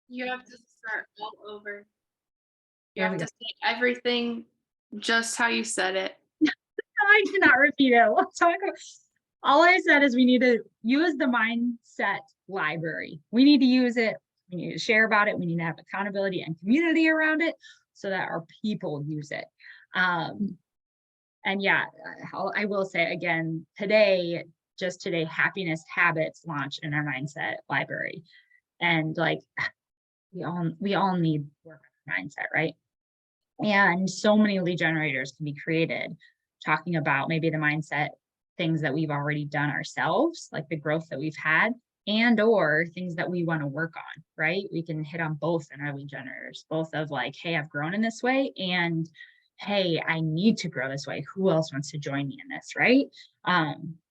You have to start all over. You There have we go. to say everything just how you said it. I cannot repeat it. All I said is we need to use the mindset library. We need to use it. We need to share about it. We need to have accountability and community around it so that our people use it. Um, and yeah, I will say again, just today, happiness habits launch in our mindset library. And like we all need work on our mindset, right? And so many lead generators can be created talking about maybe the mindset things that we've already done ourselves, like the growth that we've had, and or things that we want to work on, right? We can hit on both in our lead generators, both of like, hey, I've grown in this way, and hey, I need to grow this way. Who else wants to join me in this, right?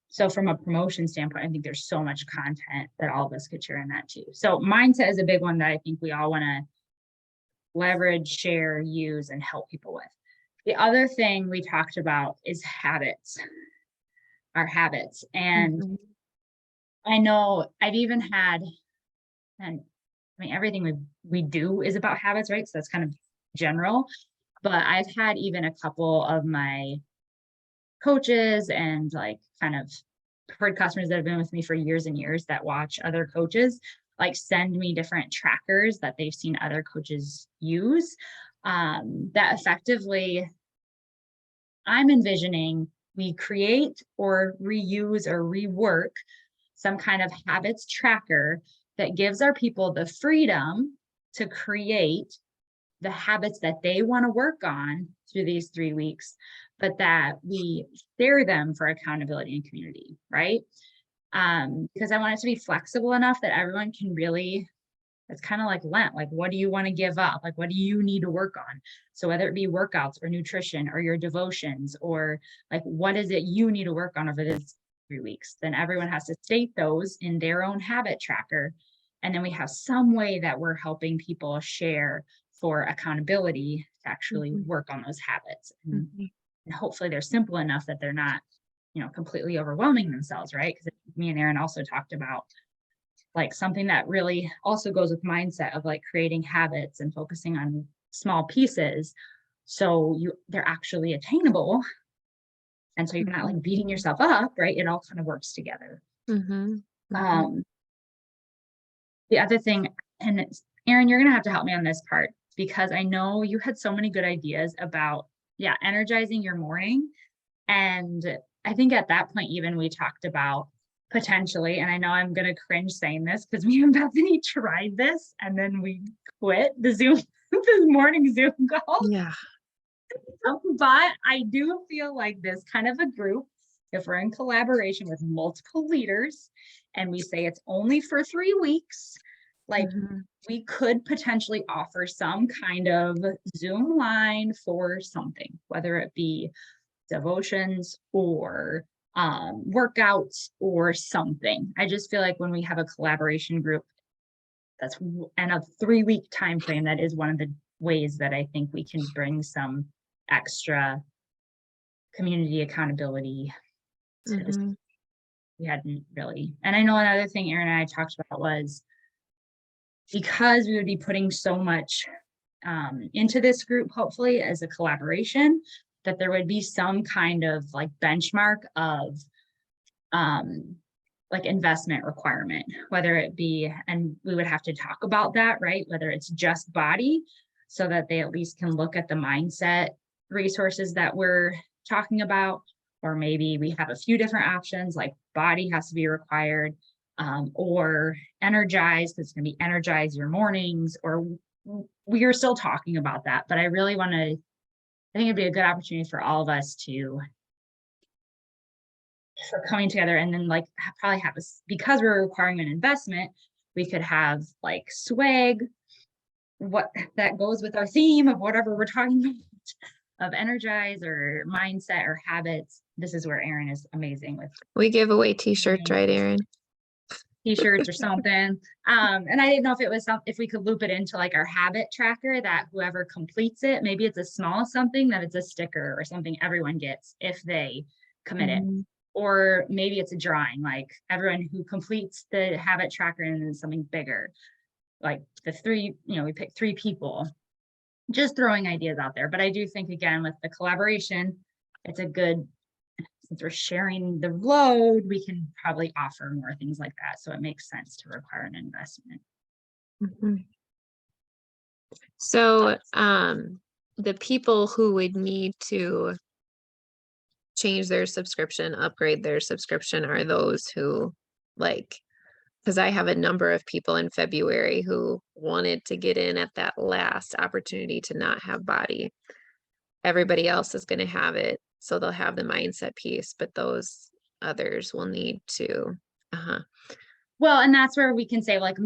So from a promotion standpoint, I think there's so much content that all of us could share in that too. So mindset is a big one that I think we all want to leverage, share, use, and help people with. The other thing we talked about is habits, our habits. And Mhm. I know I've even had, and I mean, everything we do is about habits, right? So that's kind of general. But I've had even a couple of my coaches and like kind of preferred customers that have been with me for years and years that watch other coaches like send me different trackers that they've seen other coaches use, that effectively I'm envisioning we create or reuse or rework some kind of habits tracker that gives our people the freedom to create the habits that they want to work on through these 3 weeks, but that we share them for accountability and community, right? Because I want it to be flexible enough that everyone can really, it's kind of like Lent, like what do you want to give up? Like what do you need to work on? So whether it be workouts or nutrition or your devotions, or like what is it you need to work on over this 3 weeks, then everyone has to state those in their own habit tracker. And then we have some way that we're helping people share for accountability to actually Mhm. work on those habits. Mhm. And hopefully they're simple enough that they're not, completely overwhelming themselves, right? Because me and Aaron also talked about like something that really also goes with mindset of like creating habits and focusing on small pieces so they're actually attainable, and so you're not Mhm. like beating yourself up, right? It all kind of works together. Mhm. Mhm. um the other thing, and Aaron, you're gonna have to help me on this part because I know you had so many good ideas about, yeah, energizing your morning. And I think at that point, even we talked about potentially, and I know I'm going to cringe saying this because me and Bethany tried this and then we quit the Zoom, the morning Zoom call. Yeah. But I do feel like this kind of a group, if we're in collaboration with multiple leaders and we say it's only for 3 weeks, like Mhm. we could potentially offer some kind of Zoom line for something, whether it be devotions or workouts or something. I just feel like when we have a collaboration group and a 3 week time frame, that is one of the ways that I think we can bring some extra community accountability to this. Mhm. We hadn't really. And I know another thing Aaron and I talked about was because we would be putting so much into this group, hopefully as a collaboration, that there would be some kind of like benchmark of um, like investment requirement, whether it be, and we would have to talk about that, right? Whether it's just body, so that they at least can look at the mindset resources that we're talking about, or maybe we have a few different options, like body has to be required, or energize, it's going to be energize your mornings, or we are still talking about that. But I really want to, I think it'd be a good opportunity for all of us to for coming together and then like probably have us because we're requiring an investment, we could have like swag, what that goes with our theme of whatever we're talking about, of energize or mindset or habits. This is where Aaron is amazing with We give away t-shirts, right, Erin? t-shirts or something. And I didn't know if it was if we could loop it into like our habit tracker that whoever completes it, maybe it's a small something that it's a sticker or something everyone gets if they commit it. Mhm. Or maybe it's a drawing, like everyone who completes the habit tracker and then something bigger. like the three, we picked 3 people, just throwing ideas out there. But I do think, again, with the collaboration, it's a good, since we're sharing the load, we can probably offer more things like that. So it makes sense to require an investment. Mhm. So, the people who would need to change their subscription, upgrade their subscription are those who like, because I have a number of people in February who wanted to get in at that last opportunity to not have body. Everybody else is going to have it, so they'll have the mindset piece, but those others will need to. Well, and that's where we can say, like,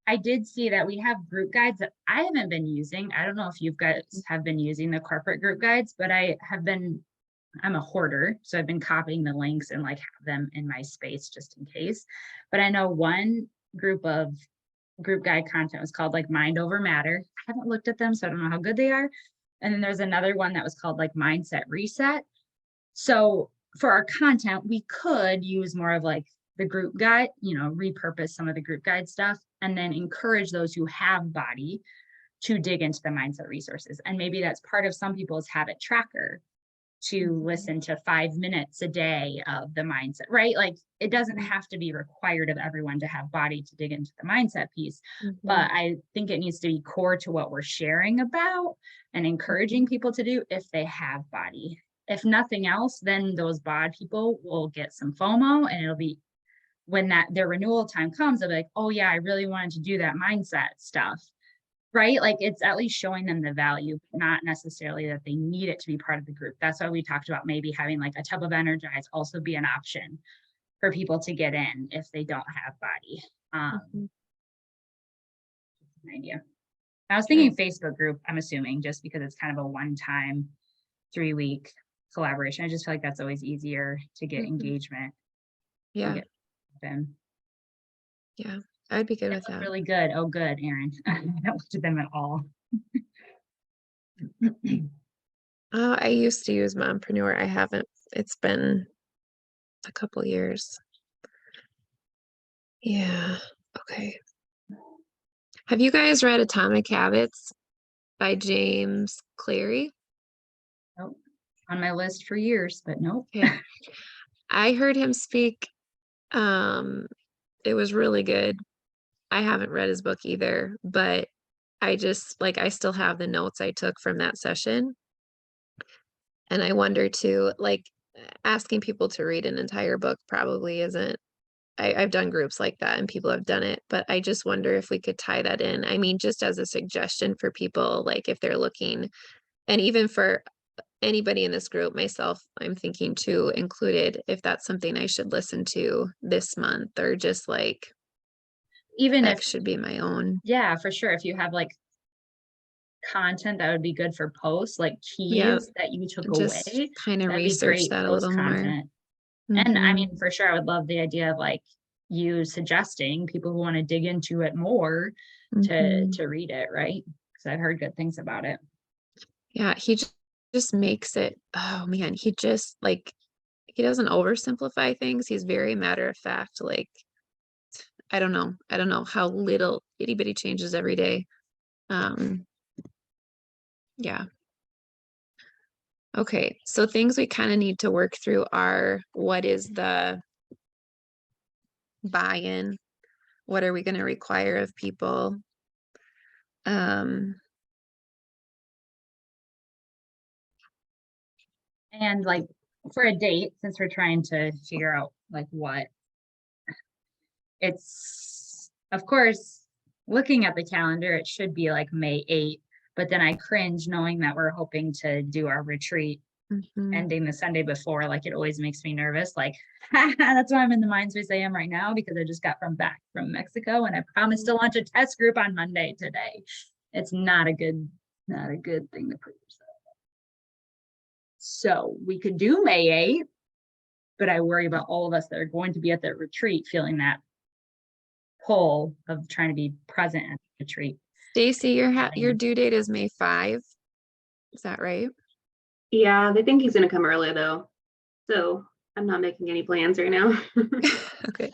I did see that we have group guides that I haven't been using. I don't know if you guys have been using the corporate group guides, but I'm a hoarder, so I've been copying the links and like have them in my space just in case. But I know one group guide content was called like Mind Over Matter. I haven't looked at them, so I don't know how good they are. And then there's another one that was called like Mindset Reset. So for our content, we could use more of like the group guide, repurpose some of the group guide stuff, and then encourage those who have body to dig into the mindset resources. And maybe that's part of some people's habit tracker, to listen to 5 minutes a day of the mindset, right? Like it doesn't have to be required of everyone to have body to dig into the mindset piece, but I think it needs to be core to what we're sharing about and encouraging people to do if they have body. If nothing else, then those bod people will get some FOMO, and it'll be when their renewal time comes, they'll be like, oh yeah, I really wanted to do that mindset stuff. Right? Like it's at least showing them the value, but not necessarily that they need it to be part of the group. That's why we talked about maybe having like a tub of Energize also be an option for people to get in if they don't have body. An idea. I was thinking Facebook group, I'm assuming, just because it's kind of a one-time 3-week collaboration. I just feel like that's always easier to get engagement. Yeah. Yeah. I'd be good with that. Really good. Oh, good, Erin. I haven't looked at them at all. I used to use Mompreneur. I haven't. It's been a couple years. Yeah. Okay. Have you guys read Atomic Habits by James Cleary? Nope. On my list for years, but nope. Okay. I heard him speak. It was really good. I haven't read his book either, but I still have the notes I took from that session. And I wonder too, like asking people to read an entire book probably isn't, I've done groups like that and people have done it, but I just wonder if we could tie that in. I mean, just as a suggestion for people, like if they're looking, and even for anybody in this group, myself, I'm thinking too included, if that's something I should listen to this month, or just like, even that if should be my own. Yeah, for sure. If you have like content that would be good for posts, like keys that you took just away, kind of that'd be research great that a post little content. more. And I mean, for sure, I would love the idea of like you suggesting people who want to dig into it more to read it, right? Because I've heard good things about it. Yeah, he just makes it, oh man, he just like, he doesn't oversimplify things. He's very matter of fact. Like, I don't know how little itty bitty changes every day. Yeah. Okay, so things we kind of need to work through are, what is the buy-in? What are we going to require of people? And like for a date, since we're trying to figure out like what, it's, of course, looking at the calendar, it should be like May 8th, but then I cringe knowing that we're hoping to do our retreat ending the Sunday before. Like it always makes me nervous. Like that's why I'm in the mind space I am right now, because I just got back from Mexico and I promised to launch a test group on Monday today. It's not a good thing to put yourself in. So we could do May 8th, but I worry about all of us that are going to be at the retreat feeling that pull of trying to be present at the retreat. Stacy, your due date is May 5. Is that right? Yeah, they think he's going to come early though. So I'm not making any plans right now. Okay.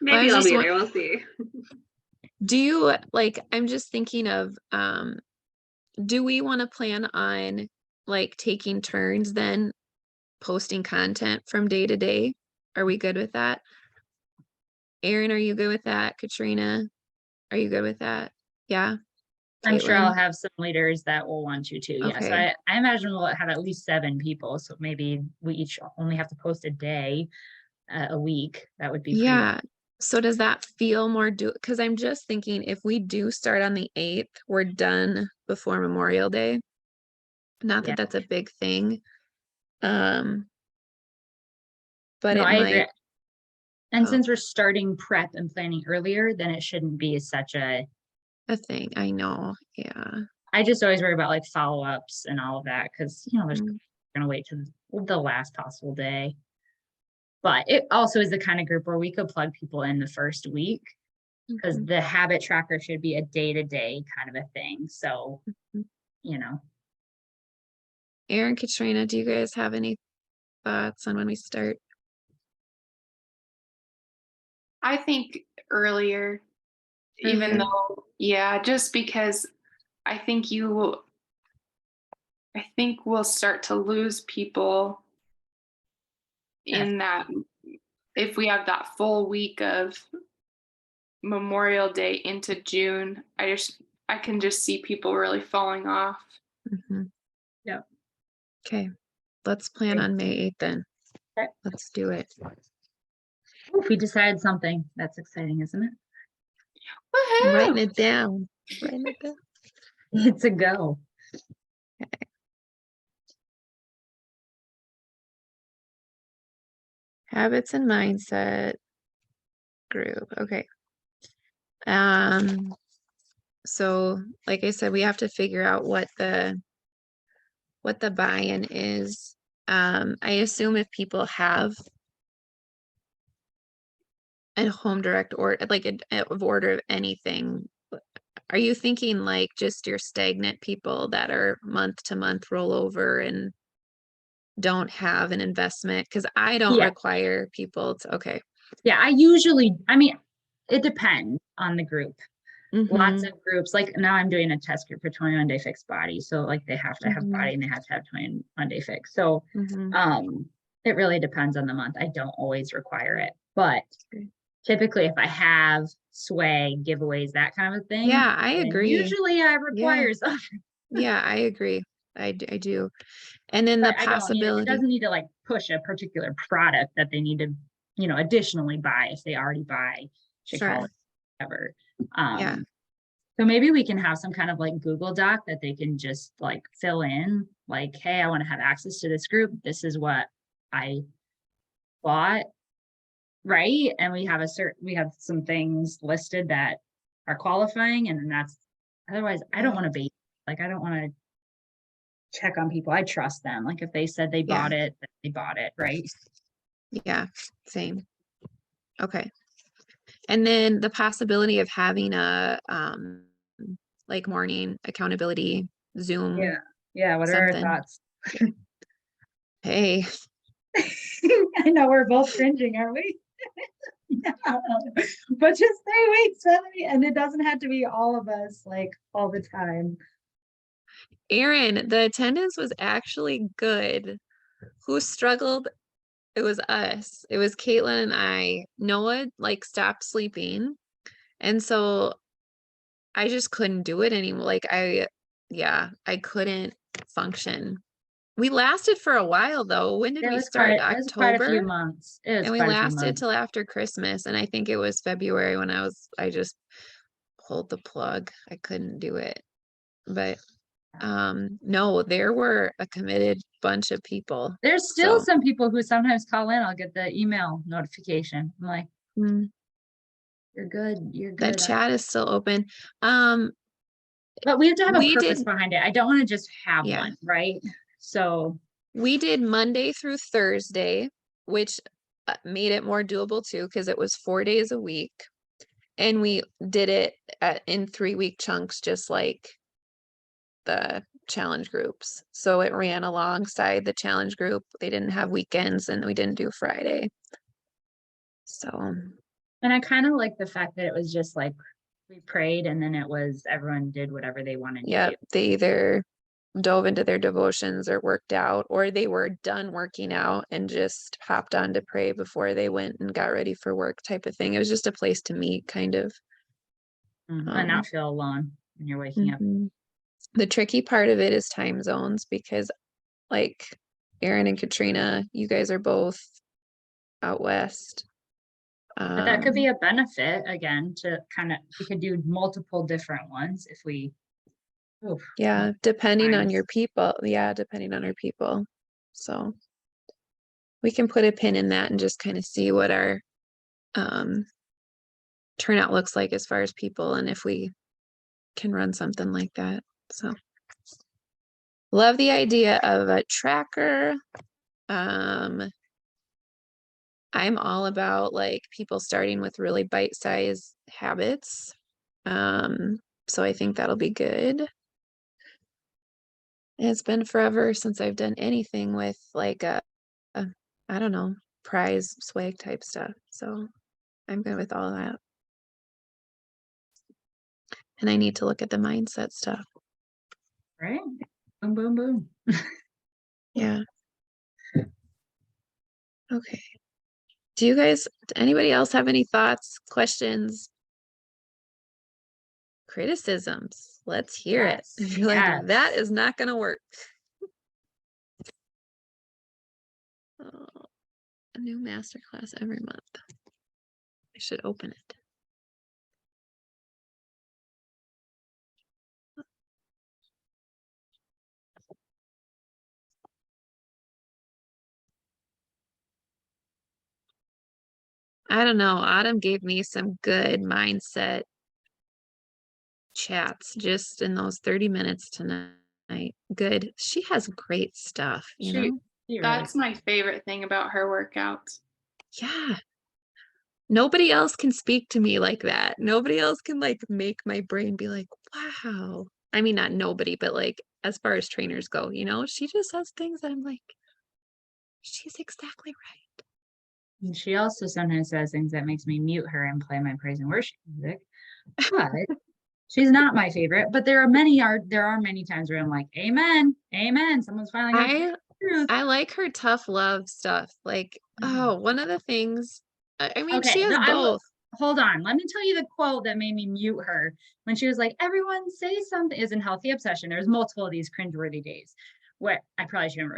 Maybe I'll be there. We'll see. Do you like, I'm just thinking of, do we want to plan on like taking turns then posting content from day to day? Are we good with that? Erin, are you good with that? Katrina, are you good with that? Yeah. I'm sure I'll Caitlin? have some leaders that will want you to. Yeah. So Okay. I imagine we'll have at least 7 people. So maybe we each only have to post a day, a week. That would be pretty. Yeah. So does that feel more because I'm just thinking if we do start on the 8th, we're done before Memorial Day. Not Yeah. that that's a big thing. But No, it I agree. might, And oh, since we're starting prep and planning earlier, then it shouldn't be such a, a thing. I know. Yeah. I just always worry about like follow-ups and all of that because, you know, there's Mm, gonna wait to the last possible day. But it also is the kind of group where we could plug people in the first week because mhm, the habit tracker should be a day-to-day kind of a thing. So, mhm. you know, Erin, Katrina, do you guys have any thoughts on when we start? I think earlier, even Earlier? though, yeah, just because I think I think we'll start to lose people in that if we have that full week of Memorial Day into June. I can just see people really falling off. Mhm. yeah. Okay. Let's plan Okay. on May 8th then. Okay. Let's do it. Oof, we decided something. That's exciting, isn't it? I'm writing Woohoo! it down. Writing it down. It's a go. Habits and mindset group. Okay. So like I said, we have to figure out what the buy-in is. I assume if people have a home direct or like of order of anything, are you thinking like just your stagnant people that are month to month rollover and don't have an investment? Because I don't Yeah. require people to, okay. Yeah. I mean, it depends on the group. Lots Mhm, of groups, like now I'm doing a test group for 21 Day Fix Body. So like they have to have mhm, body and they have to have 21 Day Fix. So mhm. it really depends on the month. I don't always require it, but Okay. typically if I have swag, giveaways, that kind of a thing, Yeah, I then agree. usually I Yeah, require something. yeah, I agree. I do. And then the But I don't need it. It possibility. doesn't need to like push a particular product that they need to, you know, additionally buy if they already buy Sure. Chick-fil-A, whatever. Yeah. So maybe we can have some kind of like Google Doc that they can just like fill in, like, hey, I want to have access to this group. This is what I bought, right? And we have some things listed that are qualifying, and then that's otherwise I don't Yeah. want to be like I don't want to check on people. I trust them. Like if they said they Yeah. bought it, then they bought it, right? Yeah. Same. Okay. And then the possibility of having a like morning accountability Zoom Yeah. Yeah. What are our something. thoughts? Hey, I know we're both cringing, aren't we? But just 3 weeks, and it doesn't have to be all of us like all the time. Aaron, the attendance was actually good. Who struggled? It was us. It was Caitlin and I. Noah like stopped sleeping. And so I just couldn't do it anymore. Yeah, I couldn't function. We lasted for a while though. When did we start? It was quite a few October? months. It was And we quite a few lasted months. till after Christmas. And I think it was February when I just pulled the plug. I couldn't do it. But no, there were a committed bunch of people. There's still So some people who sometimes call in. I'll get the email notification. I'm like, mm, you're good. You're the good. chat is still open. Um, But we have to have a we purpose did, behind it. I don't want to just have yeah, one, right? So we did Monday through Thursday, which made it more doable too, because it was 4 days a week. And we did it in 3-week chunks, just like the challenge groups. So it ran alongside the challenge group. They didn't have weekends and we didn't do Friday. So and I kind of like the fact that it was just like We prayed and then it was everyone did whatever they wanted to Yeah, do. they either dove into their devotions or worked out, or they were done working out and just hopped on to pray before they went and got ready for work type of thing. It was just a place to meet, kind of. And not feel alone when you're waking up. Mhm. The tricky part of it is time zones, because like Aaron and Katrina, you guys are both out west. But that could be a benefit again to kind of, we could do multiple different ones if we. Oof. Yeah, depending on times. your people. Yeah, depending on our people. So we can put a pin in that and just kind of see what our turnout looks like as far as people, and if we can run something like that. So love the idea of a tracker. I'm all about like people starting with really bite-sized habits. So I think that'll be good. It's been forever since I've done anything with like I don't know, prize swag type stuff. So I'm good with all of that. And I need to look at the mindset stuff. Right? Boom, boom, boom. Yeah. Okay. Anybody else have any thoughts, questions, criticisms? Let's hear it. Yes, If you're like, that yes. is not going to work. Oh, a new masterclass every month. I should open it. I don't know. Autumn gave me some good mindset chats just in those 30 minutes tonight. Good. She has great stuff, you know? That's my favorite thing about her workouts. Yeah. Nobody else can speak to me like that. Nobody else can like make my brain be like, wow. I mean, not nobody, but like as far as trainers go, you know, she just says things that I'm like, she's exactly right. And she also sometimes says things that makes me mute her and play my praise and worship music. But she's not my favorite. But there are many times where I'm like, amen, amen. Someone's finally gonna truth. I like her tough love stuff. Like, oh, one of the things, I mean, she Okay, has both. Hold on. Let me tell you the quote that made me mute her when she was like, everyone say something is in healthy obsession. There's multiple of these cringeworthy days where I probably shouldn't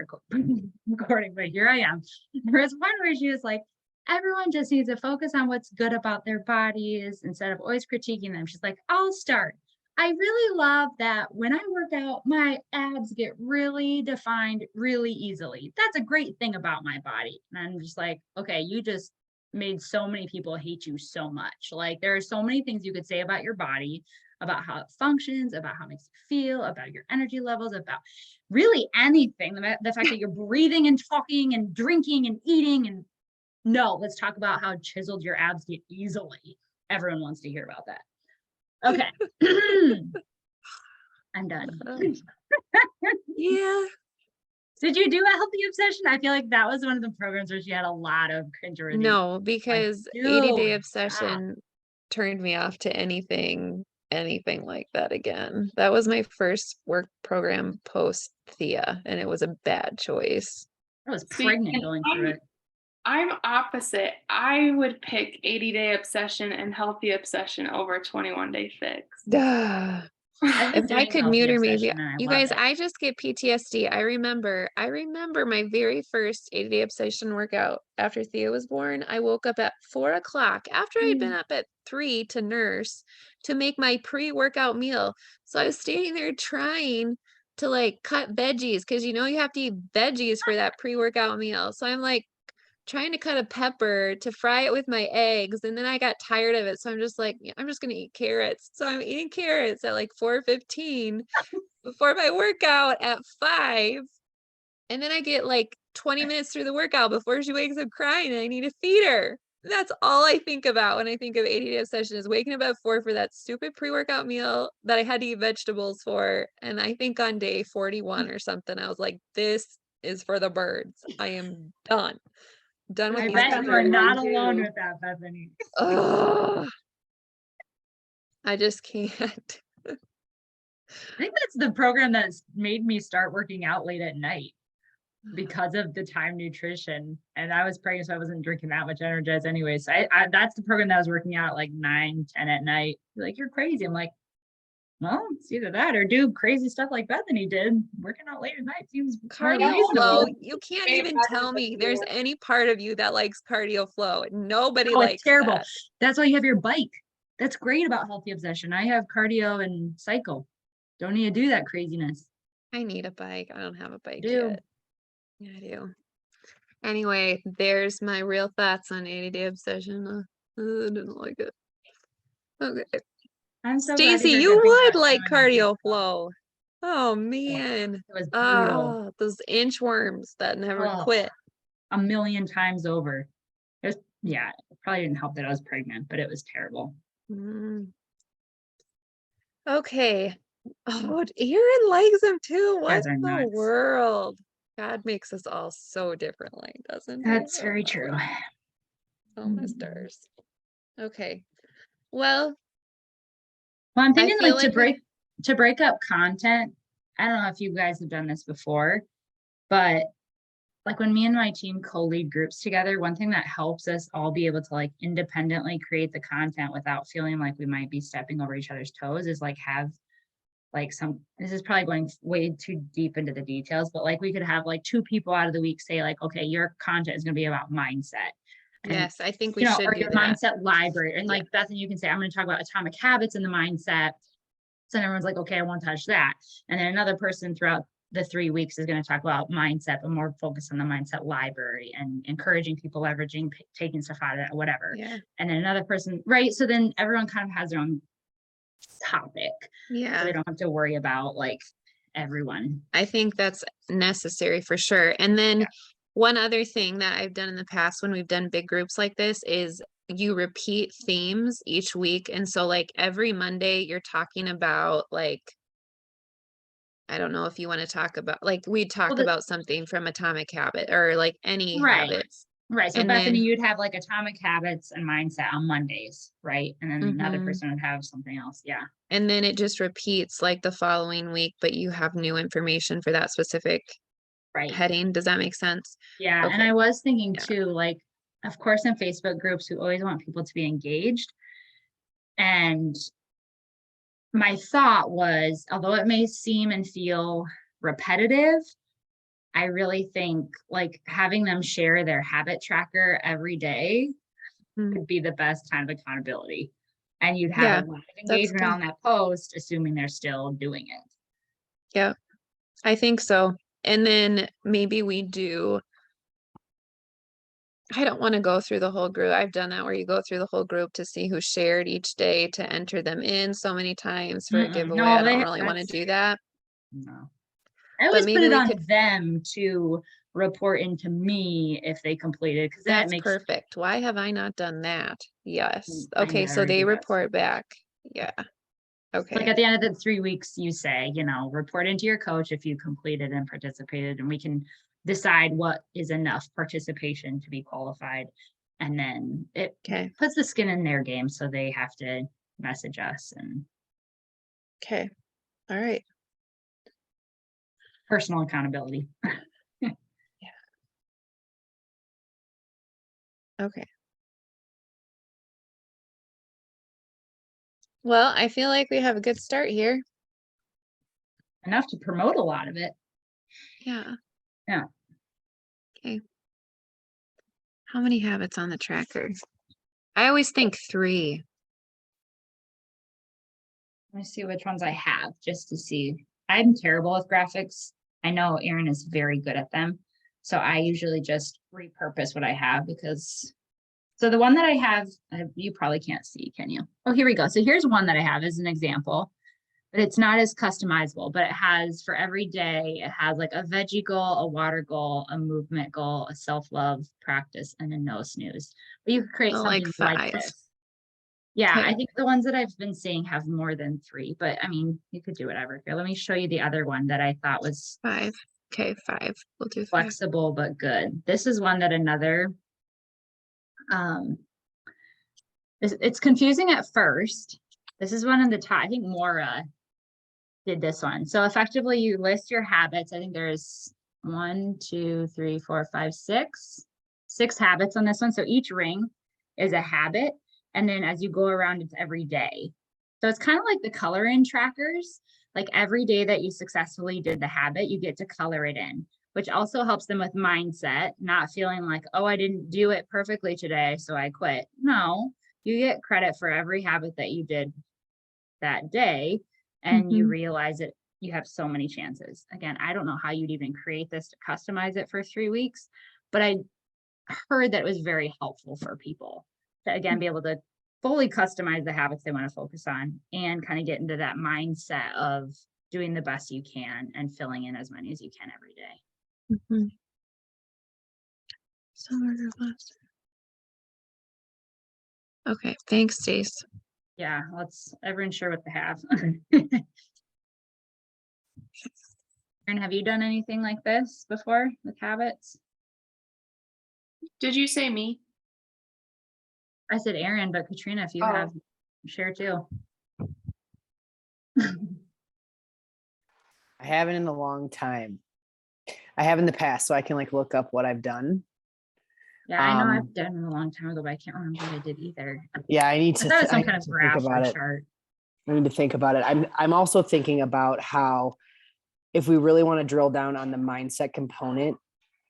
recording, but here I am. There was one where she was like, everyone just needs to focus on what's good about their bodies instead of always critiquing them. She's like, I'll start. I really love that when I work out, my abs get really defined really easily. That's a great thing about my body. And I'm just like, okay, you just made so many people hate you so much. Like there are so many things you could say about your body, about how it functions, about how it makes you feel, about your energy levels, about really anything. The fact that you're breathing and talking and drinking and eating, and no, let's talk about how chiseled your abs get easily. Everyone wants to hear about that. Okay. I'm done. Yeah. Did you do a healthy obsession? I feel like that was one of the programs where she had a lot of cringeworthy. No, because 80-day obsession turned me off to anything like that again. That was my first work program post Thea, and it was a bad choice. I was pregnant going through it. I'm opposite. I would pick 80-day obsession and healthy obsession over 21-day fix. Duh. If I could mute her, maybe you guys, it. I just get PTSD. I remember my very first 80-day obsession workout after Thea was born. I woke up at 4 o'clock after I'd been up at 3 to nurse to make my pre-workout meal. So I was standing there trying to like cut veggies because you have to eat veggies for that pre-workout meal. So I'm like trying to cut a pepper to fry it with my eggs, and then I got tired of it, so I'm just like, I'm just gonna eat carrots. So I'm eating carrots at like 4:15 before my workout at 5, and then I get like 20 minutes through the workout before she wakes up crying and I need to feed her. That's all I think about when I think of 80-day obsession, is waking up at 4 for that stupid pre-workout meal that I had to eat vegetables for. And I think on day 41 or something, I was like, this is for the birds. I am done with I these bet you are peppers. not alone with that, Bethany. Ugh. I just can't. I think that's the program that's made me start working out late at night because of the time nutrition. And I was pregnant, so I wasn't drinking that much Energize anyway. So that's the program that I was working out at like 9, 10 at night. They're like, you're crazy. I'm like, well, it's either that or do crazy stuff like Bethany did. Working out late at night seems more Cardio reasonable. flow, you can't even tell me there's any part of you that likes cardio flow. Nobody Oh, likes it's terrible. that. That's why you have your bike. That's great about Healthy Obsession. I have cardio and cycle. Don't need to do that craziness. I need a bike. I don't have a bike Do. yet. Yeah, I do. Anyway, there's my real thoughts on 80-day obsession. I didn't like it. Okay. I'm so glad to Stacy, hear you good things would about like you and your cardio kids. flow. Oh man. It was brutal. Ah, those inchworms that never Oh, quit. a million times over. It was, yeah, it probably didn't help that I was pregnant, but it was terrible. Mm. Okay. Oh, Aaron likes them too. What guys are the nuts. world? God makes us all so differently, doesn't he? That's Oh very my true. word. Oh my stars. Okay. Well, Well, I'm I thinking feel like like to break up content. I don't know if you guys have done this before, but like when me and my team co-lead groups together, one thing that helps us all be able to like independently create the content without feeling like we might be stepping over each other's toes is like have like this is probably going way too deep into the details, but like we could have like 2 people out of the week say like, okay, your content is going to be about mindset. And, yes, I think we should or do your that. mindset library. And Yeah. like Bethany, you can say, I'm going to talk about atomic habits and the mindset. So then everyone's like, okay, I won't touch that. And then another person throughout the 3 weeks is going to talk about mindset, but more focused on the mindset library and encouraging people leveraging, taking stuff out of it, whatever. Yeah. And then another person, right? So then everyone kind of has their own topic. So Yeah. they don't have to worry about like everyone. I think that's necessary for sure. And then one other thing that I've done in the past when we've done big groups like this is you repeat themes each week. And so like every Monday you're talking about like, I don't know if you want to talk about, like we talk about something from Atomic Habit or like any habits. Right. So And Bethany, then, you'd have like atomic habits and mindset on Mondays, right? And then another Mhm. person would have something else. Yeah. and then it just repeats like the following week, but you have new information for that specific Right. heading. Does that make sense? Yeah. And Okay. I was thinking Yeah. too, like, of course, in Facebook groups, we always want people to be engaged. And my thought was, although it may seem and feel repetitive, I really think like having them share their habit tracker every day Mm. would be the best kind of accountability. And you'd Yeah, have a lot of engagement good. on that post, assuming they're still doing it. Yeah, I think so. And then maybe we do, I don't want to go through the whole group. I've done that where you go through the whole group to see who shared each day to enter them in so many times for a giveaway. No, I don't really want to do that. No. I always put maybe it we on could- them to report into me if they completed, because then it That's makes perfect. Why have I not done that? Yes. I Okay, so never they do that. report back. Yeah. like Okay. at the end of the 3 weeks, you say, report into your coach if you completed and participated, and we can decide what is enough participation to be qualified. And then it Okay. puts the skin in their game, so they have to message us and Okay. All right. personal accountability. Okay. Well, I feel like we have a good start here. Enough to promote a lot of it. Yeah. Yeah. Okay. How many habits on the tracker? I always think 3. Let me see which ones I have just to see. I'm terrible with graphics. I know Erin is very good at them. So I usually just repurpose what I have so the one that I have, you probably can't see, can you? Oh, here we go. So here's one that I have as an example, but it's not as customizable, but it has for every day, it has like a veggie goal, a water goal, a movement goal, a self-love practice, and a no snooze. But you could create Oh, like something like 5. this. Yeah, Okay. I think the ones that I've been seeing have more than 3, but I mean, you could do whatever. Here, let me show you the other one that I thought was 5. Okay, 5. We'll do 5. flexible but good. This is one that it's confusing at first, This is one of the top, I think Maura did this one. So effectively you list your habits. I think there's 1, 2, 3, 4, 5, 6 habits on this one. So each ring is a habit. And then as you go around, it's every day. So it's kind of like the color in trackers. Like every day that you successfully did the habit, you get to color it in, which also helps them with mindset, not feeling like, oh, I didn't do it perfectly today, so I quit. No, you get credit for every habit that you did that day, and you realize that you have so many chances. Again, I don't know how you'd even create this to customize it for 3 weeks, but I heard that it was very helpful for people to, again, be able to fully customize the habits they want to focus on and kind of get into that mindset of doing the best you can and filling in as many as you can every day. Okay, thanks, Stace. Yeah, let's everyone share what they have. And have you done anything like this before with habits? Did you say me? I said Aaron, but Katrina, if you have, share too. I haven't in a long time. I have in the past, so I can like look up what I've done. Yeah, I know I've done it a long time ago, but I can't remember what I did either. Yeah, I need I to. thought it was I some need kind of to graph think or about it. chart. I need to think about it. I'm also thinking about how, if we really want to drill down on the mindset component,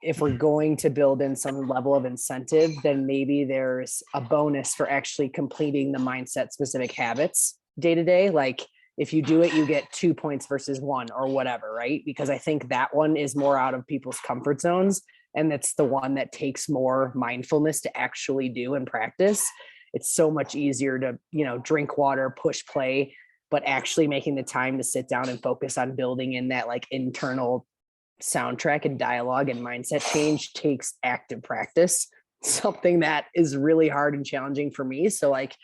if we're going to build in some level of incentive, then maybe there's a bonus for actually completing the mindset specific habits day to day. Like if you do it, you get 2 points versus 1 or whatever, right? Because I think that one is more out of people's comfort zones. And it's the one that takes more mindfulness to actually do and practice. It's so much easier to, drink water, push play, but actually making the time to sit down and focus on building in that like internal soundtrack and dialogue and mindset change takes active practice, something that is really hard and challenging for me. So like,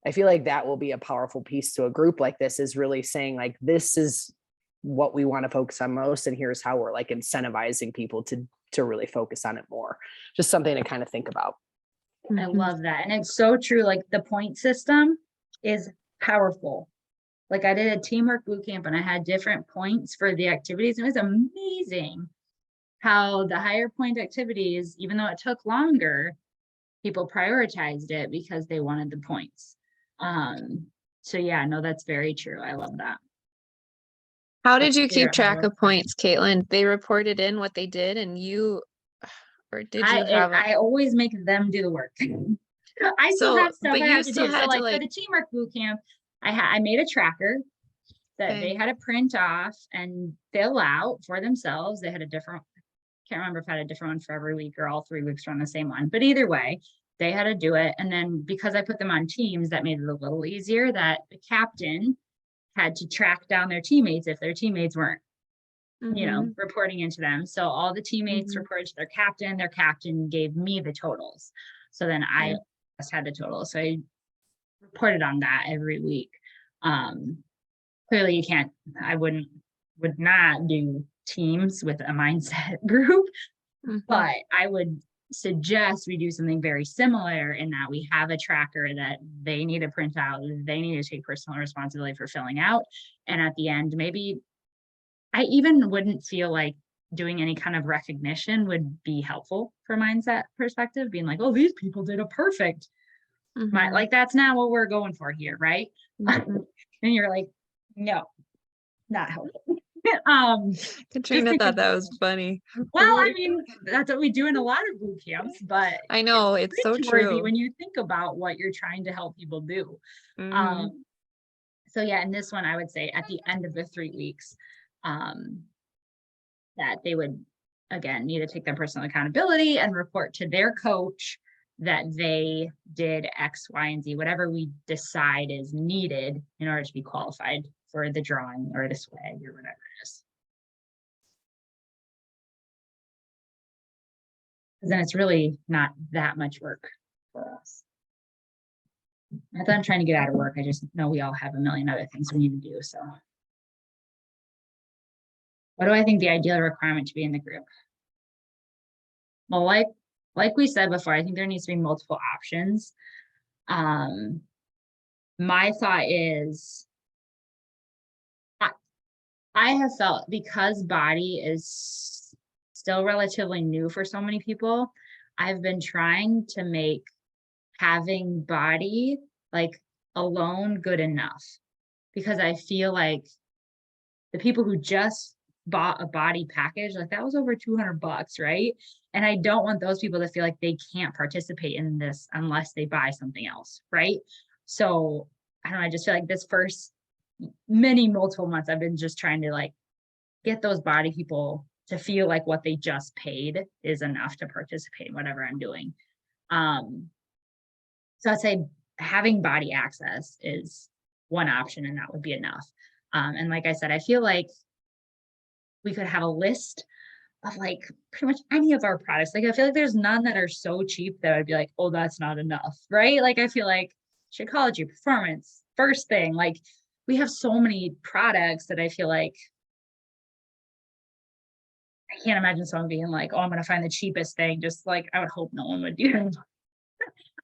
I feel like that will be a powerful piece to a group like this, is really saying like, this is what we want to focus on most. And here's how we're like incentivizing people to really focus on it more. Just something to kind of think about. I love that. And it's so true. Like the point system is powerful. Like I did a teamwork boot camp and I had different points for the activities. It was amazing how the higher point activities, even though it took longer, people prioritized it because they wanted the points. So yeah, no, that's very true. I love that. How did you keep track of points, Caitlin? They reported in what they did and you, or did you have? I always make them do the work. I still have stuff I have to do. So like for the teamwork boot camp, I made a tracker that they had to print off and fill out for themselves. They had a different, can't remember if I had a different one for every week or all 3 weeks were on the same one, but either way, they had to do it. And then because I put them on teams, that made it a little easier, that the captain had to track down their teammates if their teammates weren't, reporting into them. So all the teammates reported to their captain gave me the totals. So then I just had the totals. So I reported on that every week. Clearly you can't, I would not do teams with a mindset group, but I would suggest we do something very similar in that we have a tracker that they need to print out, they need to take personal responsibility for filling out. And at the end, maybe I even wouldn't feel like doing any kind of recognition would be helpful for mindset perspective, being like, oh, these people did a perfect. Like, that's not what we're going for here, right? And you're like, no, not helpful. Katrina thought that was funny. Well, I mean, that's what we do in a lot of boot camps, but I know it's so true when you think about what you're trying to help people do. So yeah, in this one, I would say at the end of the 3 weeks, that they would again need to take their personal accountability and report to their coach that they did X, Y, and Z, whatever we decide is needed in order to be qualified for the drawing or the swag or whatever it is. Because then it's really not that much work for us. Not that I'm trying to get out of work. I just know we all have a million other things we need to do. So what do I think the ideal requirement to be in the group? Well, like we said before, I think there needs to be multiple options. my thought is, I have felt because body is still relatively new for so many people, I've been trying to make having body like alone good enough, because I feel like the people who just bought a body package, like that was over $200, right? And I don't want those people to feel like they can't participate in this unless they buy something else, right? So I don't know, I just feel like this first multiple months, I've been just trying to like get those body people to feel like what they just paid is enough to participate in whatever I'm doing. So I'd say having body access is one option, and that would be enough. And like I said, I feel like we could have a list of like pretty much any of our products. Like I feel like there's none that are so cheap that I'd be like, oh, that's not enough, right? Like I feel like Shakeology, Performance, First Thing, like we have so many products that I feel like I can't imagine someone being like, oh, I'm going to find the cheapest thing. Just like, I would hope no one would do that.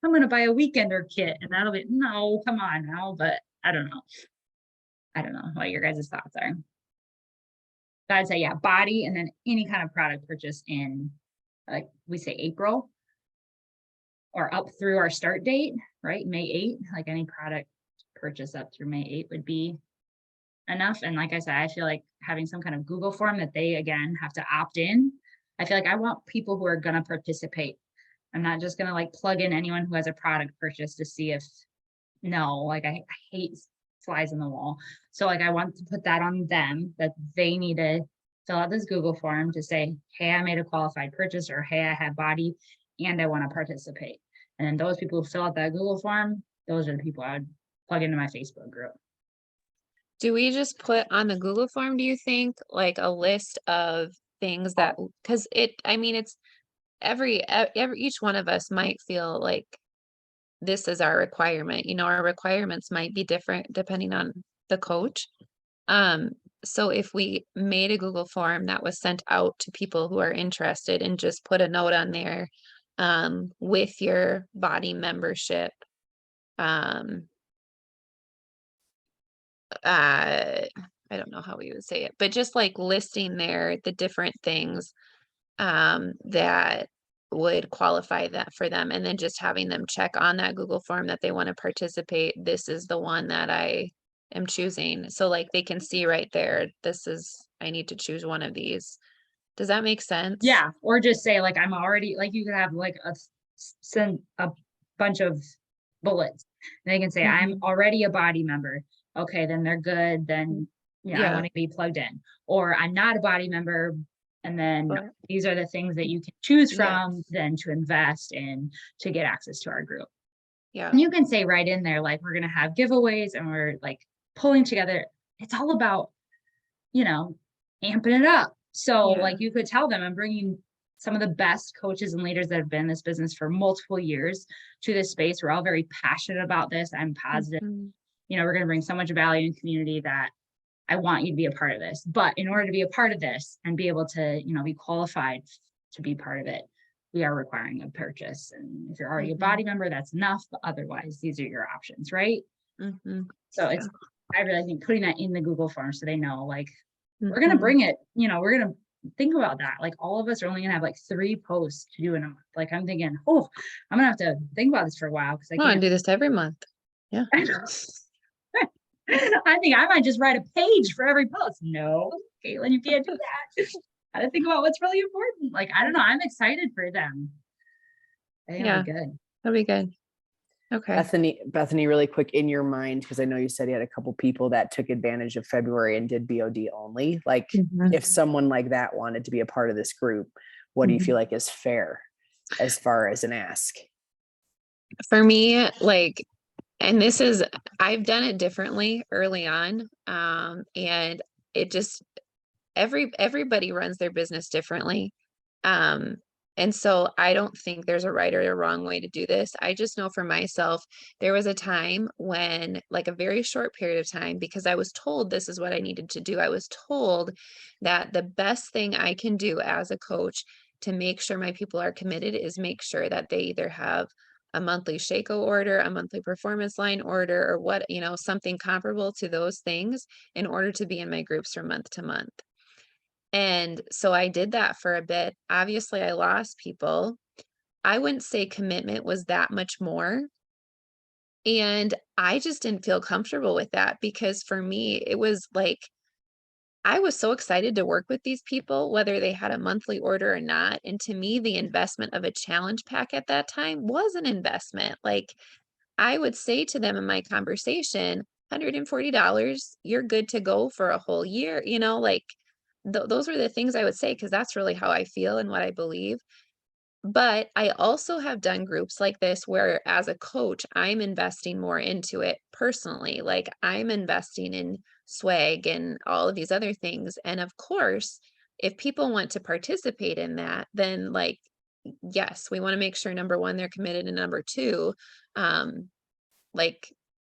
I'm going to buy a weekender kit and that'll be, no, come on now. But I don't know. I don't know what your guys' thoughts are. So I'd say, yeah, body, and then any kind of product purchase in, like we say, April or up through our start date, right? May 8, like any product purchase up through May 8 would be enough. And like I said, I feel like having some kind of Google form that they, again, have to opt in. I feel like I want people who are going to participate. I'm not just going to like plug in anyone who has a product purchase to see if, no, like I hate flies in the wall. So like I want to put that on them, that they need to fill out this Google form to say, hey, I made a qualified purchase, or hey, I have body and I want to participate. And then those people who fill out that Google form, those are the people I would plug into my Facebook group. Do we just put on the Google form, do you think, like a list of things that, because I mean, it's every each one of us might feel like this is our requirement. You know, our requirements might be different depending on the coach. So if we made a Google form that was sent out to people who are interested and just put a note on there, with your body membership, I don't know how we would say it, but just like listing there the different things that would qualify that for them, and then just having them check on that Google form that they want to participate. This is the one that I am choosing. So like they can see right there, I need to choose one of these. Does that make sense? Yeah. Or just say like, I'm already, like you could have like send a bunch of bullets. And they can say, I'm already a body member. Okay, then they're good. Then I want to be plugged in. Or I'm not a body member. And then these are the things that you can choose from then to invest in to get access to our group. Yeah. And you can say right in there, like, we're going to have giveaways and we're like pulling together. It's all about, amping it up. So like you could tell them, I'm bringing some of the best coaches and leaders that have been in this business for multiple years to this space. We're all very passionate about this. I'm positive, we're going to bring so much value in community that I want you to be a part of this. But in order to be a part of this and be able to, be qualified to be part of it, we are requiring a purchase. And if you're already a body member, that's enough. But otherwise, these are your options, right? So I really think putting that in the Google form so they know, like, we're going to bring it, we're going to think about that. Like all of us are only going to have like 3 posts to do in a month. Like I'm thinking, I'm going to have to think about this for a while because I can't do this every month. Yeah. I think I might just write a page for every post. No, Caitlin, you can't do that. I gotta think about what's really important. Like, I don't know. I'm excited for them. I think it'll be good. That'll be good. Okay. Bethany, really quick, in your mind, because I know you said you had a couple people that took advantage of February and did BOD only. Like if someone like that wanted to be a part of this group, what do you feel like is fair as far as an ask? For me, like, and I've done it differently early on. And it just, everybody runs their business differently. And so I don't think there's a right or a wrong way to do this. I just know for myself, there was a time when, like a very short period of time, because I was told this is what I needed to do. I was told that the best thing I can do as a coach to make sure my people are committed is make sure that they either have a monthly Shaco order, a monthly performance line order, or what, you know, something comparable to those things in order to be in my groups from month to month. And so I did that for a bit. Obviously, I lost people. I wouldn't say commitment was that much more. And I just didn't feel comfortable with that because for me, it was like, I was so excited to work with these people, whether they had a monthly order or not. And to me, the investment of a challenge pack at that time was an investment. Like I would say to them in my conversation, $140, you're good to go for a whole year. You know, like those were the things I would say because that's really how I feel and what I believe. But I also have done groups like this where as a coach, I'm investing more into it personally. Like I'm investing in swag and all of these other things. And of course, if people want to participate in that, then like, yes, we want to make sure number one, they're committed, and number two, um, like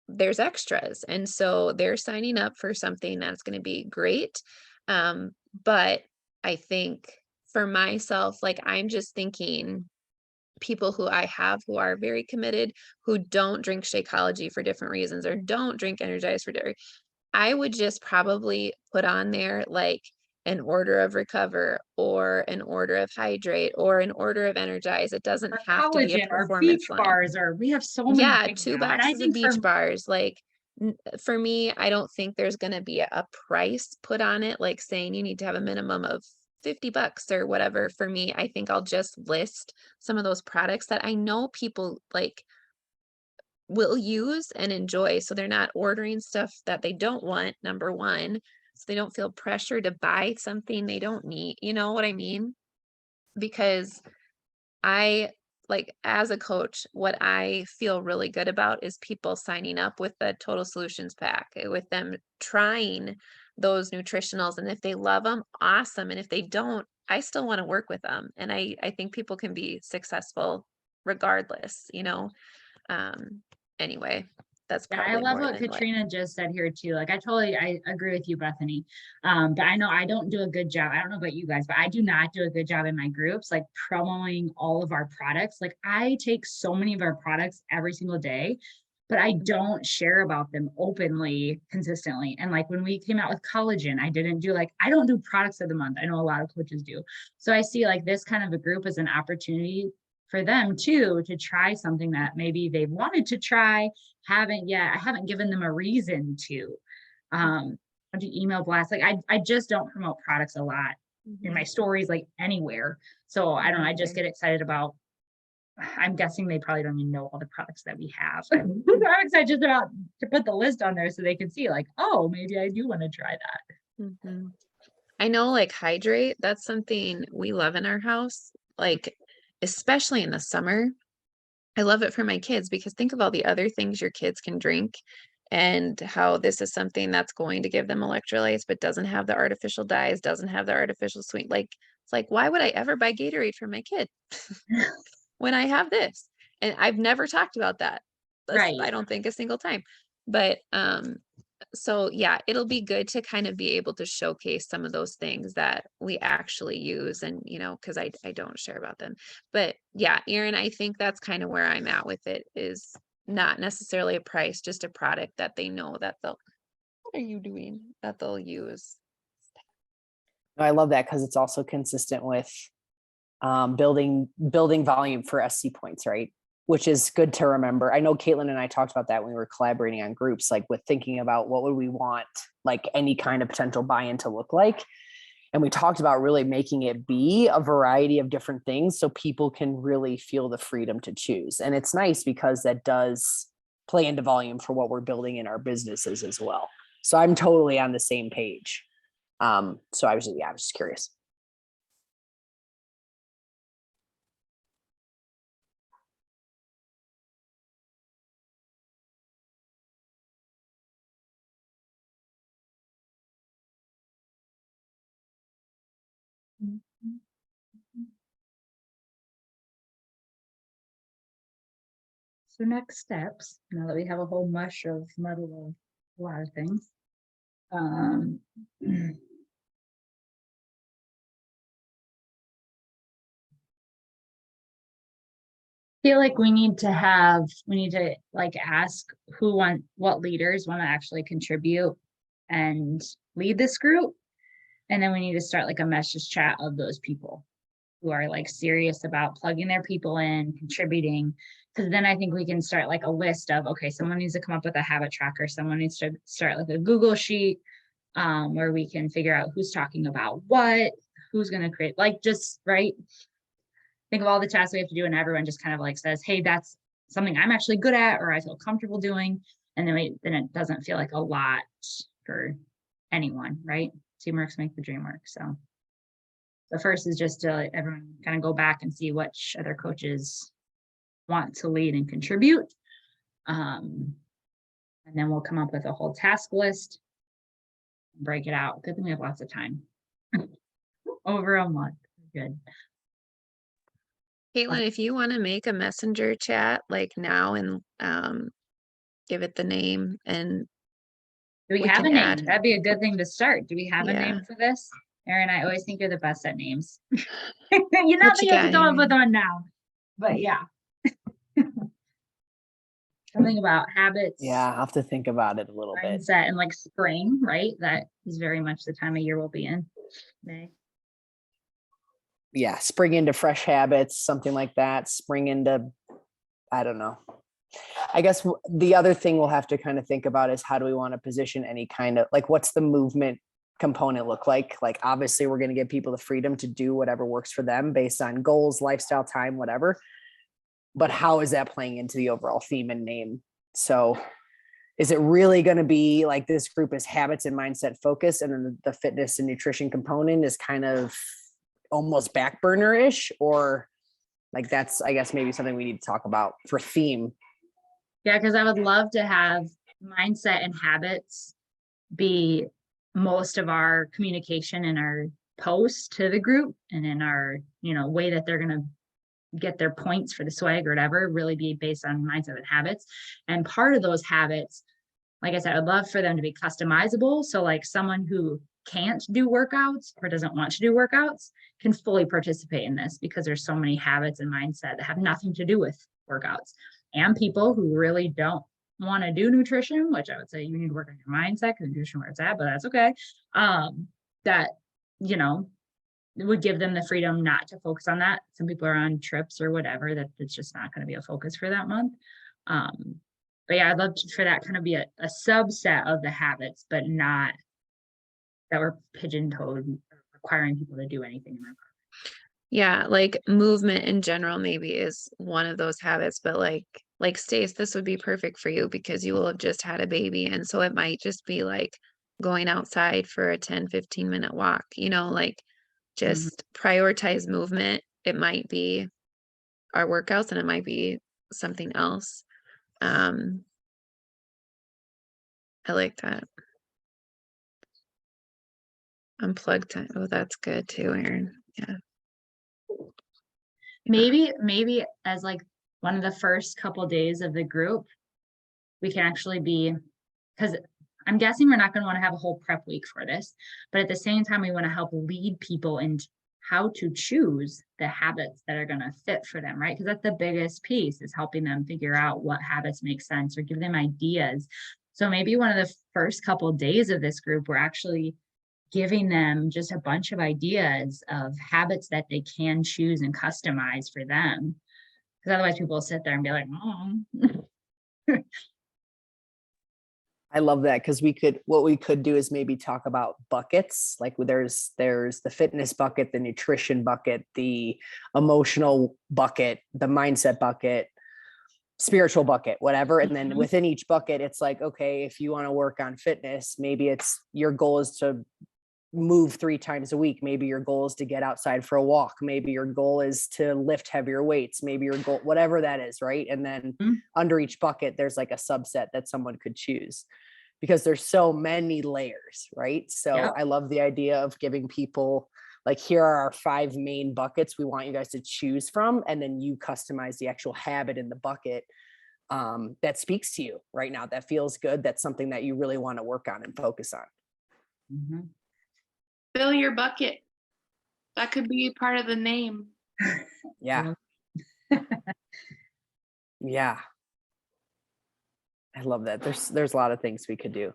there's extras. And so they're signing up for something that's going to be great. But I think for myself, like I'm just thinking people who I have who are very committed, who don't drink Shakeology for different reasons or don't drink Energize for dairy. I would just probably put on there like an order of Recover or an order of Hydrate or an order of Energize. It doesn't Or have to be a collagen or performance beach line. bars, or we have so many Yeah, things 2 now. And I boxes of think for beach bars, like, for me, I don't think there's gonna be a price put on it, like saying you need to have a minimum of $50 or whatever. For me, I think I'll just list some of those products that I know people, like, will use and enjoy, so they're not ordering stuff that they don't want, number 1, so they don't feel pressure to buy something they don't need, you know what I mean? Because I like as a coach, what I feel really good about is people signing up with the total solutions pack, with them trying those nutritionals. And if they love them, awesome. And if they don't, I still want to work with them. And I think people can be successful regardless, you know? Um, anyway, that's Yeah, I probably love more what than what. Katrina just said here too. Like I agree with you, Bethany. But I know I don't do a good job. I don't know about you guys, but I do not do a good job in my groups, like promoting all of our products. Like I take so many of our products every single day, but I don't share about them openly, consistently. And like when we came out with collagen, I didn't do like, I don't do products of the month. I know a lot of coaches do. So I see like this kind of a group as an opportunity for them too, to try something that maybe they've wanted to try, haven't yet. I haven't given them a reason to. I do email blasts. Like I just don't promote products a lot in my stories, like anywhere. So I don't know. I just get excited about, I'm guessing they probably don't even know all the products that we have. I'm excited just about to put the list on there so they can see like, oh, maybe I do want to try that. Mhm. I know like Hydrate, that's something we love in our house, like especially in the summer. I love it for my kids because think of all the other things your kids can drink and how this is something that's going to give them electrolytes but doesn't have the artificial dyes, doesn't have the artificial sweet. Like it's like why would I ever buy Gatorade for my kid when I have this? And I've never talked about that. Right. I don't think a single time. But so yeah, it'll be good to kind of be able to showcase some of those things that we actually use and you know because I don't share about them. But yeah, Erin, I think that's kind of where I'm at with it, is not necessarily a price, just a product that they know that they'll, what are you doing, that they'll use. I love that because it's also consistent with building volume for SC points, right? Which is good to remember. I know Caitlin and I talked about that when we were collaborating on groups, like with thinking about what would we want like any kind of potential buy-in to look like. And we talked about really making it be a variety of different things so people can really feel the freedom to choose. And it's nice because that does play into volume for what we're building in our businesses as well. So I'm totally on the same page. So I was just curious. So next steps, now that we have a whole mush of muddle of a lot of things. feel like we need to like ask what leaders want to actually contribute and lead this group. And then we need to start like a message chat of those people who are like serious about plugging their people in, contributing. Because then I think we can start like a list of, okay, someone needs to come up with a habit tracker. Someone needs to start like a Google sheet where we can figure out who's talking about what, who's going to create, like just, right? Think of all the tasks we have to do and everyone just kind of like says, hey, that's something I'm actually good at or I feel comfortable doing. And then it doesn't feel like a lot for anyone, right? Teamworks make the dream work. So the first is just to everyone kind of go back and see which other coaches want to lead and contribute. And then we'll come up with a whole task list, break it out. Good thing we have lots of time. Over a month. Good. Caitlin, if you want to make a messenger chat like now and give it the name and Do we we have a can name? add. That'd be a good thing to start. Do we have a Yeah. name for this? Erin, I always think you're the best at names. You're not What you that you have to got, come up with Erin? one now, but yeah. Something about habits. Yeah, I'll have to think about it a little bit. Mindset and like spring, right? That is very much the time of year we'll be in. May. Yeah, spring into fresh habits, something like that. Spring into, I don't know. I guess the other thing we'll have to kind of think about is how do we want to position any kind of, like, what's the movement component look like? Like, obviously we're going to give people the freedom to do whatever works for them based on goals, lifestyle, time, whatever. But how is that playing into the overall theme and name? So is it really going to be like this group is habits and mindset focused, and then the fitness and nutrition component is kind of almost back burner-ish? Or like, that's, I guess, maybe something we need to talk about for theme. Yeah, because I would love to have mindset and habits be most of our communication in our posts to the group and in our, way that they're going to get their points for the swag or whatever, really be based on mindset and habits. And part of those habits, like I said, I'd love for them to be customizable. So like someone who can't do workouts or doesn't want to do workouts can fully participate in this because there's so many habits and mindset that have nothing to do with workouts. And people who really don't want to do nutrition, which I would say you need to work on your mindset because nutrition where it's at, but that's okay. That, it would give them the freedom not to focus on that. Some people are on trips or whatever, that it's just not going to be a focus for that month. But yeah, I'd love for that kind of be a subset of the habits, but not that we're pigeon-toed requiring people to do anything in their part. Yeah, like movement in general maybe is one of those habits, but like Stace, this would be perfect for you because you will have just had a baby. And so it might just be like going outside for a 10-15 minute walk, like just prioritize movement. It might be our workouts and it might be something else. I like that. Unplugged time. Oh, that's good too, Erin. Yeah. Maybe as like one of the first couple of days of the group, we can actually be, because I'm guessing we're not going to want to have a whole prep week for this, but at the same time, we want to help lead people in how to choose the habits that are going to fit for them, right? Because that's the biggest piece, is helping them figure out what habits make sense or give them ideas. So maybe one of the first couple of days of this group, we're actually giving them just a bunch of ideas of habits that they can choose and customize for them. Because otherwise people will sit there and be like, oh. I love that, because what we could do is maybe talk about buckets. Like there's the fitness bucket, the nutrition bucket, the emotional bucket, the mindset bucket, spiritual bucket, whatever. And then within each bucket, it's like, okay, if you want to work on fitness, maybe it's your goal is to move 3 times a week. Maybe your goal is to get outside for a walk. Maybe your goal is to lift heavier weights. Maybe your goal, whatever that is, right? And then under each bucket, there's like a subset that someone could choose, because there's so many layers, right? So I love the idea of giving people, like, here are our 5 main buckets we want you guys to choose from, and then you customize the actual habit in the bucket that speaks to you right now, that feels good, that's something that you really want to work on and focus on. Fill your bucket. That could be part of the name. Yeah. Yeah. I love that. There's a lot of things we could do.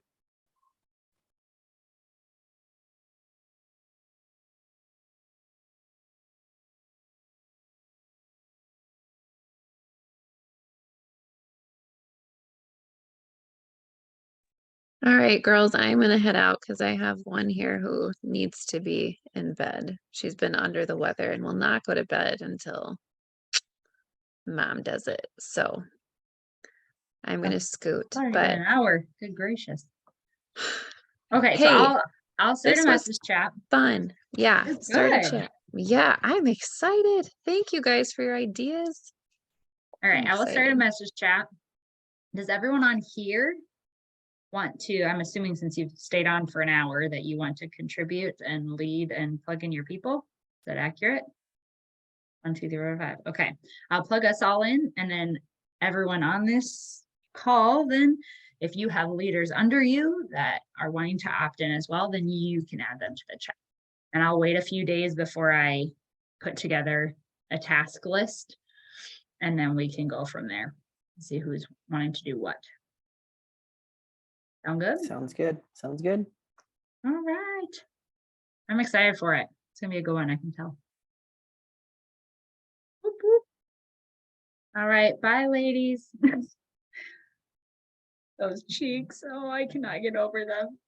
All right, girls, I'm gonna head out because I have one here who needs to be in bed. She's been under the weather and will not go to bed until mom does it. So I'm gonna scoot, It's already been but an hour. Good gracious. Okay, so hey, I'll start this a was message chat. fun. Yeah, It's start a good. chat. Yeah, I'm excited. Thank you guys for your ideas. All right, I'm I will start a excited. message chat. Does everyone on here want to, I'm assuming since you've stayed on for an hour that you want to contribute and lead and plug in your people? Is that accurate? 1, 2, 3, 4, 5. Okay, I'll plug us all in, and then everyone on this call, then if you have leaders under you that are wanting to opt in as well, then you can add them to the chat. And I'll wait a few days before I put together a task list, and then we can go from there. See who's wanting to do what. Sound good? Sounds good. Sounds good. All right. I'm excited for it. It's gonna be a good one, I can tell. Whoop, whoop. All right, bye, ladies. Those cheeks, oh, I cannot get over them.